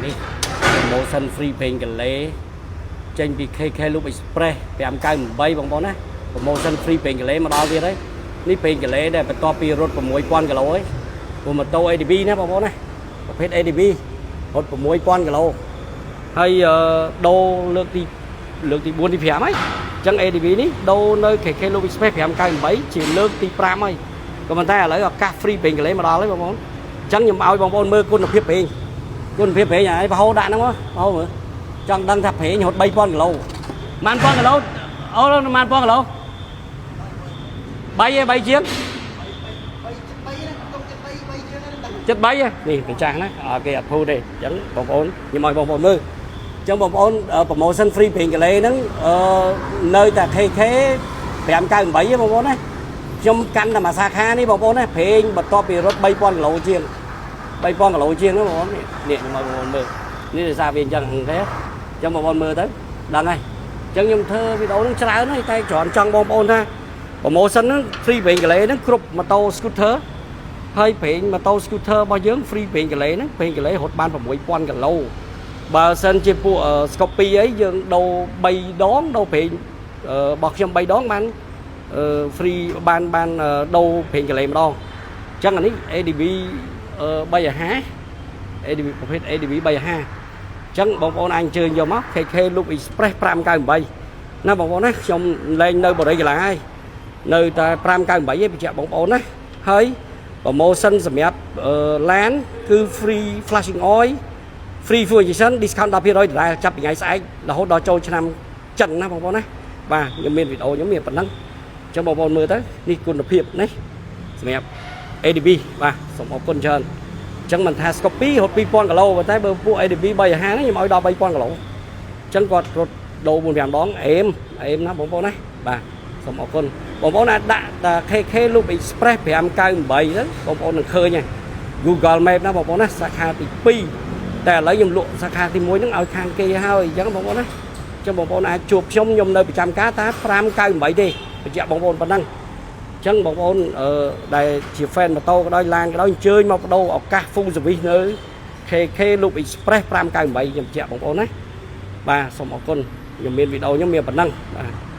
នេះ promotion free ពេញកលេចេញពី KK Loop Express 598បងប្អូនណា promotion free ពេញកលេមកដល់ទៀតហើយនេះពេញកលេដែលបន្ទាប់ពីរត់ 6000 គីឡូហើយព្រោះម៉ូតូ ADB ណាបងប្អូនណាប្រភេទ ADB រត់ 6000 គីឡូហើយដូរលើកទី4ទី5ហើយអញ្ចឹង ADB នេះដូរនៅ KK Loop Express 598ជាលើកទី5ហើយក៏ប៉ុន្តែឥឡូវឱកាស free ពេញកលេមកដល់ហើយបងប្អូនអញ្ចឹងខ្ញុំឲ្យបងប្អូនមើលគុណភាពប្រេងហើយបហោដាក់ហ្នឹងមកបហោមើលចង់ដឹងថាប្រេងរត់ 3000 គីឡូប៉ុន្មាន1000 គីឡូអូប៉ុន្មាន1000 គីឡូ3ជាង73នេះម្ចាស់ណាគេអត់ភូទេអញ្ចឹងបងប្អូនខ្ញុំឲ្យបងប្អូនមើលអញ្ចឹងបងប្អូន promotion free ពេញកលេហ្នឹងនៅតែ KK 598ទេបងប្អូនណាខ្ញុំកាន់តែមួយសាខានេះបងប្អូនណាប្រេងបន្ទាប់ពីរត់ 3000 គីឡូជាង 3000 គីឡូជាងហ្នឹងបងប្អូននេះខ្ញុំឲ្យបងប្អូនមើលនេះដោយសារវាអញ្ចឹងទេអញ្ចឹងបងប្អូនមើលទៅដឹងហើយអញ្ចឹងខ្ញុំធ្វើវីដេអូហ្នឹងច្រើនហើយតែច្រើនចង់បងប្អូនថា promotion ហ្នឹង free ប្រេងកលេហ្នឹងគ្រប់ម៉ូតូ scooter ហើយប្រេងម៉ូតូ scooter របស់យើង free ប្រេងកលេហ្នឹងប្រេងកលេរត់បាន 6000 គីឡូបើសិនជាពួក Scorpio អីយើងដូរ3ដងដូរប្រេងរបស់ខ្ញុំ3ដងបានfree បានដូរប្រេងកលេម្ដងអញ្ចឹងអានេះ ADB 350 ADB ប្រភេទ ADB 350អញ្ចឹងបងប្អូនអាចអញ្ជើញយកមក KK Loop Express 598ណាបងប្អូនណាខ្ញុំលែងនៅបរិយាកាសហើយនៅតែ598ឯងបញ្ជាក់បងប្អូនណាហើយ promotion សម្រាប់ឡានគឺ free flashing oil free fuel injection discount 10% ដដែលចាប់ពីថ្ងៃស្អែករហូតដល់ចូលឆ្នាំចិនណាបងប្អូនណាបាទខ្ញុំមានវីដេអូខ្ញុំមានប៉ុណ្ណឹងអញ្ចឹងបងប្អូនមើលទៅនេះគុណភាពនេះសម្រាប់ ADB បាទសូមអរគុណច្រើនអញ្ចឹងមិនថា Scorpio រត់ 2000 គីឡូប៉ុន្តែបើពួក ADB 350ហ្នឹងខ្ញុំឲ្យដល់ 3000 គីឡូអញ្ចឹងគាត់រត់ដូរ 4-5 ដងអេមណាបងប្អូនណាបាទសូមអរគុណបងប្អូនអាចដាក់តា KK Loop Express 598ទៅបងប្អូននឹងឃើញហើយ Google Map ណាបងប្អូនណាសាខាទី2តែឥឡូវខ្ញុំលក់សាខាទី1ហ្នឹងឲ្យខាងគេហើយអញ្ចឹងបងប្អូនណាអញ្ចឹងបងប្អូនអាចជួបខ្ញុំនៅប្រចាំការតែ598ទេបញ្ជាក់បងប្អូនប៉ុណ្ណឹងអញ្ចឹងបងប្អូនដែលជា fan ម៉ូតូក៏ដោយឡានក៏ដោយអញ្ជើញមកបដូរឱកាស full service នៅ KK Loop Express 598ខ្ញុំបញ្ជាក់បងប្អូនណាបាទសូមអរគុណខ្ញុំមានវីដេអូខ្ញុំមានប៉ុណ្ណឹងបាទ